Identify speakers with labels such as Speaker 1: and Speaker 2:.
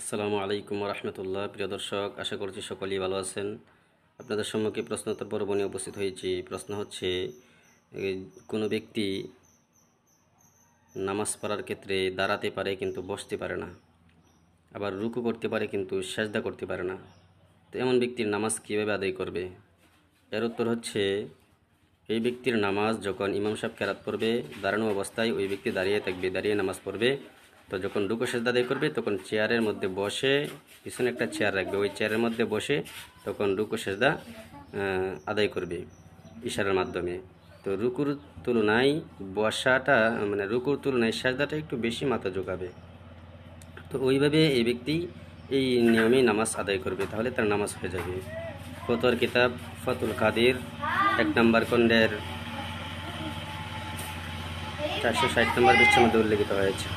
Speaker 1: আসসালামু আলাইকুম রহমতুল্লাহ। প্রিয় দর্শক, আশা করছি সকলেই ভালো আছেন। আপনাদের সম্মুখে প্রশ্নোত্তর পর্ব নিয়ে উপস্থিত হয়েছি। প্রশ্ন হচ্ছে, কোনো ব্যক্তি নামাজ পড়ার ক্ষেত্রে দাঁড়াতে পারে কিন্তু বসতে পারে না, আবার রুকু করতে পারে কিন্তু সেজদা করতে পারে না, তো এমন ব্যক্তির নামাজ কীভাবে আদায় করবে? এর উত্তর হচ্ছে, এই ব্যক্তির নামাজ যখন ইমাম সাহেব কেরাত পড়বে দাঁড়ানো অবস্থায় ওই ব্যক্তি দাঁড়িয়ে থাকবে, দাঁড়িয়ে নামাজ পড়বে। তো যখন রুকু সেজদা আদায় করবে তখন চেয়ারের মধ্যে বসে, পিছনে একটা চেয়ার রাখবে, ওই চেয়ারের মধ্যে বসে তখন রুকু সেজদা আদায় করবে ইশারার মাধ্যমে। তো রুকুর তুলনায় বসাটা, মানে রুকুর তুলনায় সেজদাটা একটু বেশি মাথা ঝোঁকাবে। তো ওইভাবে এই ব্যক্তি এই নিয়মেই নামাজ আদায় করবে, তাহলে তার নামাজ হয়ে যাবে। ফতোয়ার কিতাব ফাতুল কাদির 1 নম্বর খণ্ডের 460 নম্বর পৃষ্ঠার মধ্যে উল্লেখিত হয়েছে।